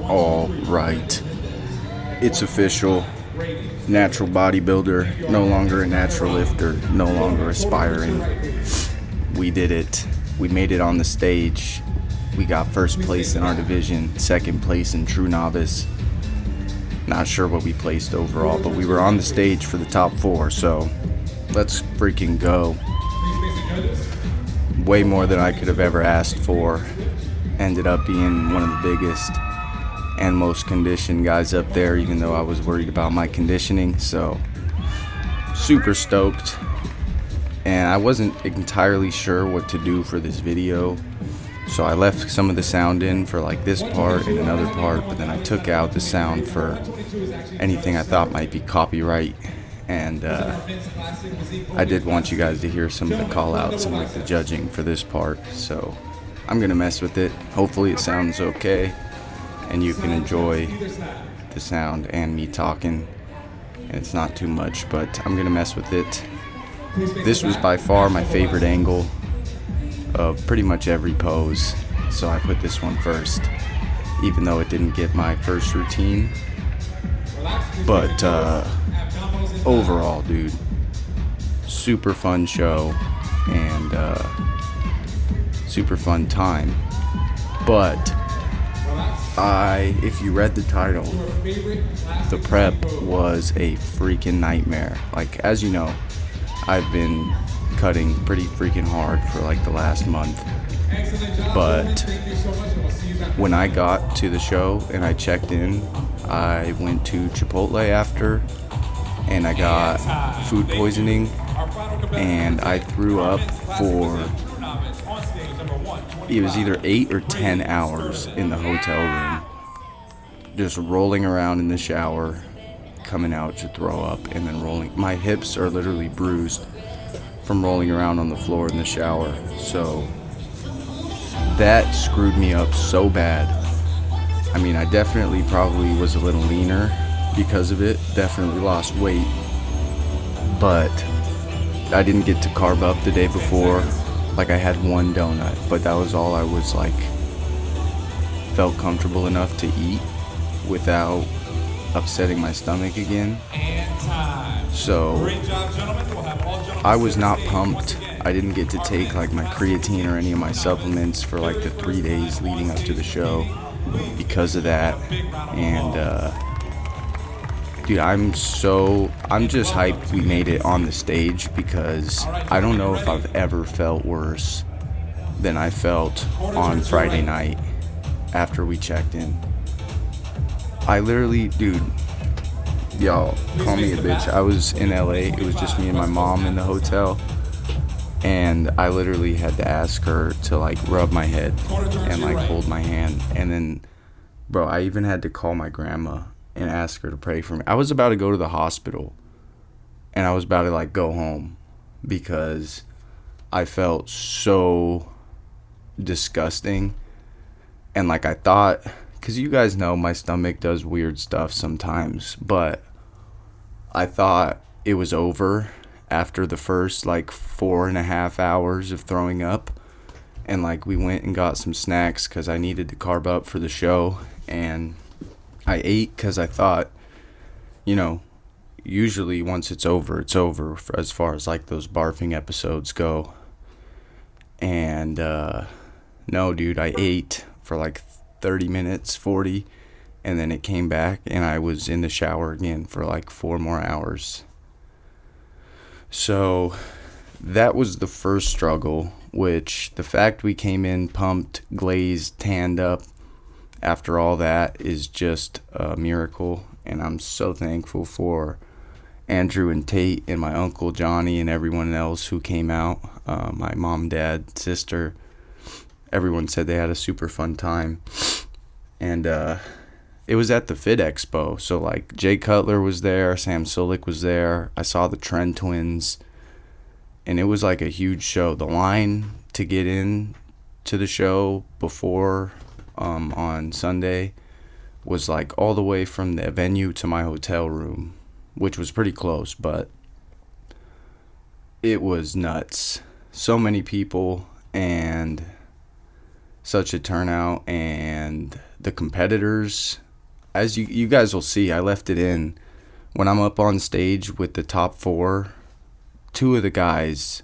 All right. It's official. Natural bodybuilder, no longer a natural lifter, no longer aspiring. We did it. We made it on the stage. We got first place in our division, second place in True Novice. Not sure what we placed overall, but we were on the stage for the top 4, so let's freaking go. Way more than I could have ever asked for. Ended up being one of the biggest and most conditioned guys up there, even though I was worried about my conditioning. So super stoked, and I wasn't entirely sure what to do for this video, so I left some of the sound in for like this part and another part, but then I took out the sound for anything I thought might be copyright. And I did want you guys to hear some of the call outs and like the judging for this part, so I'm gonna mess with it. Hopefully it sounds okay and you can enjoy the sound and me talking, and it's not too much, but I'm gonna mess with it. This was by far my favorite angle of pretty much every pose, so I put this one first, even though it didn't get my first routine. But overall, dude, super fun show and super fun time. But if you read the title, the prep was a freaking nightmare. Like, as you know, I've been cutting pretty freaking hard for like the last month. But when I got to the show and I checked in, I went to Chipotle after, and I got food poisoning, and I threw up for, it was either 8 or 10 hours in the hotel room, just rolling around in the shower, coming out to throw up, and then rolling. My hips are literally bruised from rolling around on the floor in the shower. So that screwed me up so bad. I mean, I definitely probably was a little leaner because of it, definitely lost weight, but I didn't get to carb up the day before. Like, I had one donut, but that was all I was like, felt comfortable enough to eat without upsetting my stomach again. So I was not pumped. I didn't get to take like my creatine or any of my supplements for like the 3 days leading up to the show because of that. And dude, I'm just hyped we made it on the stage, because I don't know if I've ever felt worse than I felt on Friday night after we checked in. I literally, dude, y'all, call me a bitch. I was in LA. It was just me and my mom in the hotel, and I literally had to ask her to like rub my head and like hold my hand. And then, bro, I even had to call my grandma and ask her to pray for me. I was about to go to the hospital, and I was about to like go home because I felt so disgusting. And like, I thought, because you guys know my stomach does weird stuff sometimes, but I thought it was over after the first like 4.5 hours of throwing up. And like, we went and got some snacks because I needed to carb up for the show, and I ate because I thought, you know, usually once it's over, it's over as far as like those barfing episodes go. And no, dude, I ate for like 30 minutes, 40, and then it came back, and I was in the shower again for like 4 more hours. So that was the first struggle, which the fact we came in pumped, glazed, tanned up after all that is just a miracle. And I'm so thankful for Andrew and Tate and my uncle Johnny and everyone else who came out. My mom, dad, sister, everyone said they had a super fun time. And it was at the Fit Expo, so like Jay Cutler was there, Sam Solik was there, I saw the Trend Twins, and it was like a huge show. The line to get in to the show before on Sunday was like all the way from the venue to my hotel room, which was pretty close, but it was nuts. So many people, and such a turnout, and the competitors, as you guys will see, I left it in. When I'm up on stage with the top 4, 2 of the guys,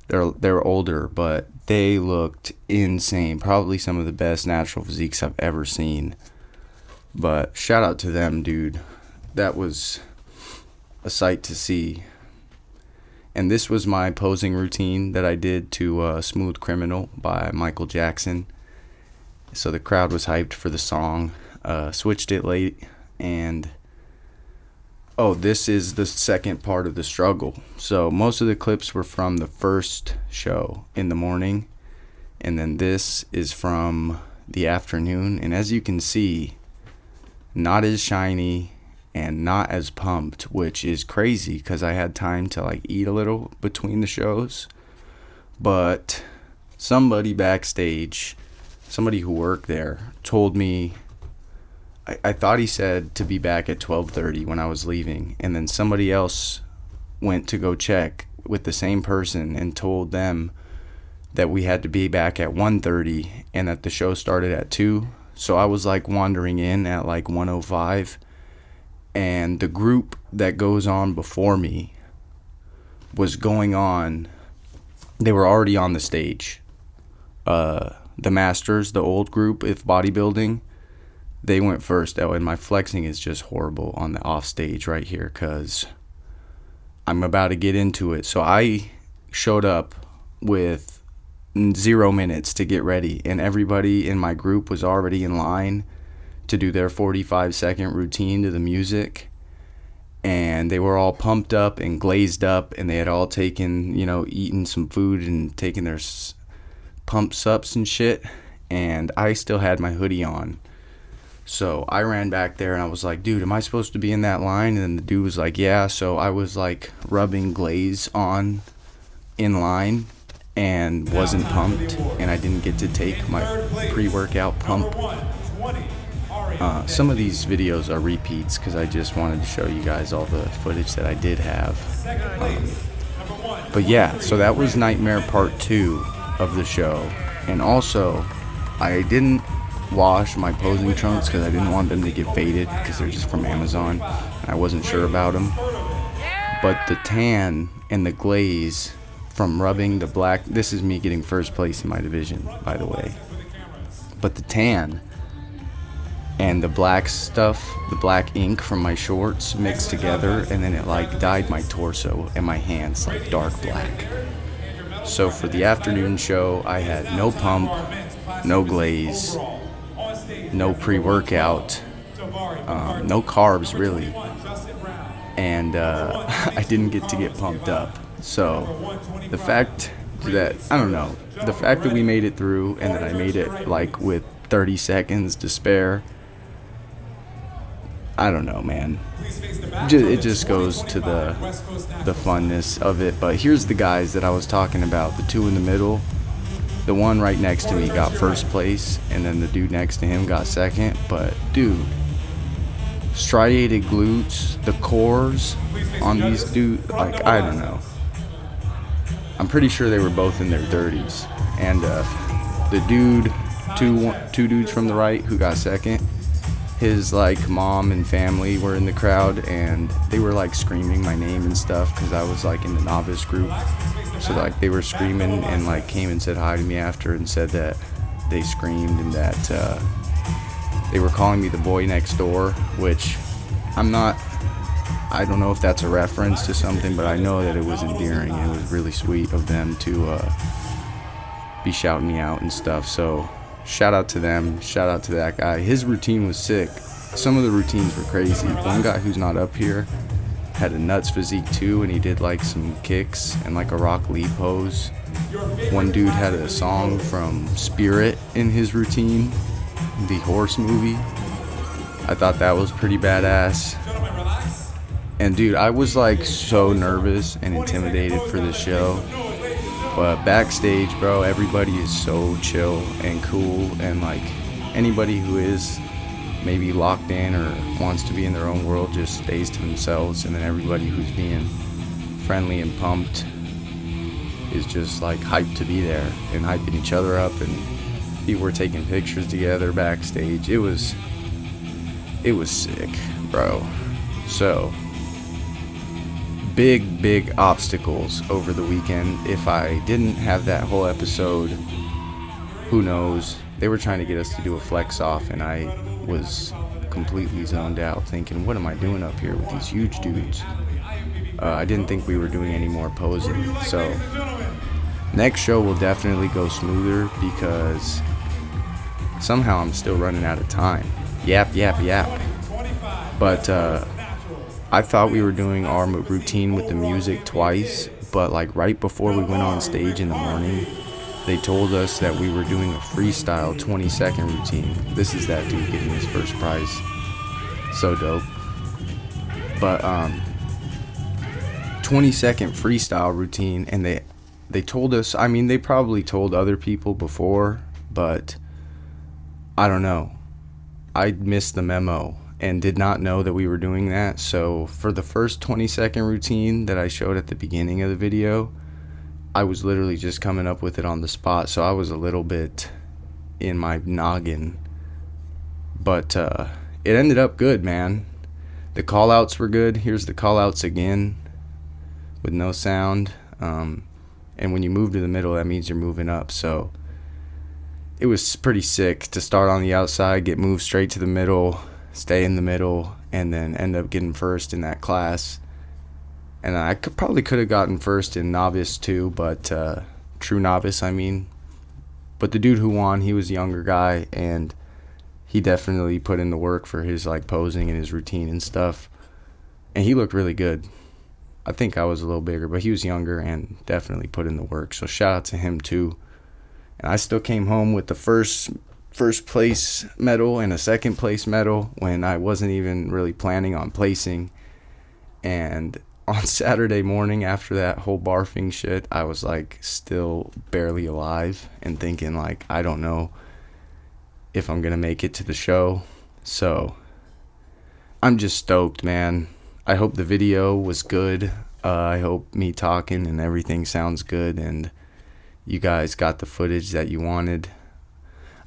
they're older, but they looked insane. Probably some of the best natural physiques I've ever seen. But shout out to them, dude. That was a sight to see. And this was my posing routine that I did to Smooth Criminal by Michael Jackson. So the crowd was hyped for the song. Switched it late, and this is the second part of the struggle. So most of the clips were from the first show in the morning, and then this is from the afternoon. And as you can see, not as shiny and not as pumped, which is crazy because I had time to like eat a little between the shows. But somebody backstage, somebody who worked there, told me, I thought he said to be back at 12:30 when I was leaving, and then somebody else went to go check with the same person and told them that we had to be back at 1:30 and that the show started at 2. So I was like wandering in at like 1:05, and the group that goes on before me was going on. They were already on the stage. The Masters, the old group, if bodybuilding, they went first. Oh, and my flexing is just horrible on the off stage right here because I'm about to get into it. So I showed up with 0 minutes to get ready, and everybody in my group was already in line to do their 45-second routine to the music. And they were all pumped up and glazed up, and they had all taken, eaten some food and taken their pumps ups and shit. And I still had my hoodie on. So I ran back there and I was like, dude, am I supposed to be in that line? And then the dude was like, yeah. So I was like rubbing glaze on in line and wasn't pumped, and I didn't get to take my pre-workout pump. Some of these videos are repeats because I just wanted to show you guys all the footage that I did have. But yeah, so that was Nightmare Part 2 of the show. And also, I didn't wash my posing trunks because I didn't want them to get faded because they're just from Amazon. I wasn't sure about them. But the tan and the glaze from rubbing the black, this is me getting first place in my division, by the way. But the tan and the black stuff, the black ink from my shorts mixed together, and then it like dyed my torso and my hands like dark black. So for the afternoon show, I had no pump, no glaze, no pre-workout, no carbs really, and I didn't get to get pumped up. So the fact that, the fact that we made it through and that I made it like with 30 seconds to spare, I don't know, man. It just goes to the funness of it. But here's the guys that I was talking about, the two in the middle. The one right next to me got first place, and then the dude next to him got second. But dude, striated glutes, the cores on these dudes, like, I don't know. I'm pretty sure they were both in their 30s. And the dude, two dudes from the right who got second, his like mom and family were in the crowd, and they were like screaming my name and stuff because I was like in the novice group. So like they were screaming and like came and said hi to me after and said that they screamed and that they were calling me the boy next door, which I don't know if that's a reference to something, but I know that it was endearing and it was really sweet of them to be shouting me out and stuff. So shout out to them, shout out to that guy. His routine was sick. Some of the routines were crazy. One guy who's not up here had a nuts physique too, and he did like some kicks and like a Rock Lee pose. One dude had a song from Spirit in his routine, the horse movie. I thought that was pretty badass. And dude, I was like so nervous and intimidated for this show. But backstage, bro, everybody is so chill and cool, and like anybody who is maybe locked in or wants to be in their own world just stays to themselves, and then everybody who's being friendly and pumped is just like hyped to be there and hyping each other up. And People were taking pictures together backstage. It was sick, bro. So, big obstacles over the weekend. If I didn't have that whole episode, who knows? They were trying to get us to do a flex off, and I was completely zoned out, thinking, what am I doing up here with these huge dudes? I didn't think we were doing any more posing. So, next show will definitely go smoother because somehow I'm still running out of time. Yap. But I thought we were doing our routine with the music twice, but like right before we went on stage in the morning, they told us that we were doing a freestyle 20-second routine. This is that dude getting his first prize. So dope. But 20-second freestyle routine, and they told us, I mean, they probably told other people before, but I don't know. I missed the memo and did not know that we were doing that. So for the first 20-second routine that I showed at the beginning of the video, I was literally just coming up with it on the spot, so I was a little bit in my noggin. But it ended up good, man. The call-outs were good. Here's the call-outs again with no sound. And when you move to the middle, that means you're moving up. So it was pretty sick to start on the outside, get moved straight to the middle, stay in the middle, and then end up getting first in that class. And I probably could have gotten first in novice too, but true novice, I mean. But the dude who won, he was a younger guy, and he definitely put in the work for his like posing and his routine and stuff. And he looked really good. I think I was a little bigger, but he was younger and definitely put in the work. So shout out to him too. And I still came home with the first place medal and a second place medal when I wasn't even really planning on placing. And on Saturday morning, after that whole barfing shit, I was like still barely alive and thinking like, I don't know if I'm gonna make it to the show. So I'm just stoked, man. I hope the video was good. I hope me talking and everything sounds good and you guys got the footage that you wanted.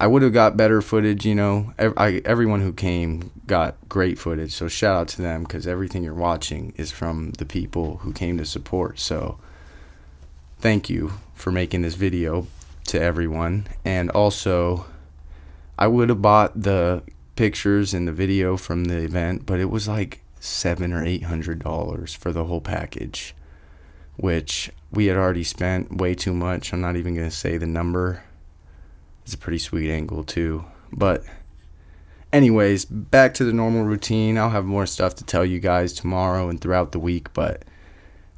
I would have got better footage, you know. Everyone who came got great footage, so shout out to them because everything you're watching is from the people who came to support. So thank you for making this video to everyone. And also, I would have bought the pictures and the video from the event, but it was like $700 or $800 for the whole package, which we had already spent way too much. I'm not even going to say the number. It's a pretty sweet angle too. But anyways, back to the normal routine. I'll have more stuff to tell you guys tomorrow and throughout the week, but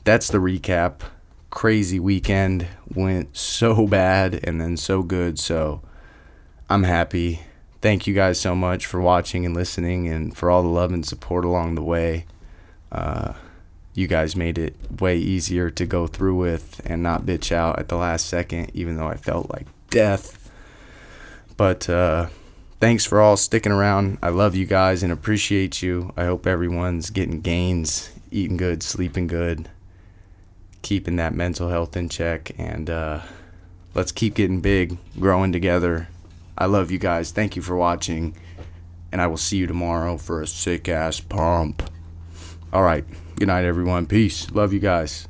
that's the recap. Crazy weekend. Went so bad and then so good, so I'm happy. Thank you guys so much for watching and listening and for all the love and support along the way. You guys made it way easier to go through with and not bitch out at the last second, even though I felt like death. But thanks for all sticking around. I love you guys and appreciate you. I hope everyone's getting gains, eating good, sleeping good, keeping that mental health in check, and let's keep getting big, growing together. I love you guys. Thank you for watching, and I will see you tomorrow for a sick-ass pump. All right. Good night, everyone. Peace. Love you guys.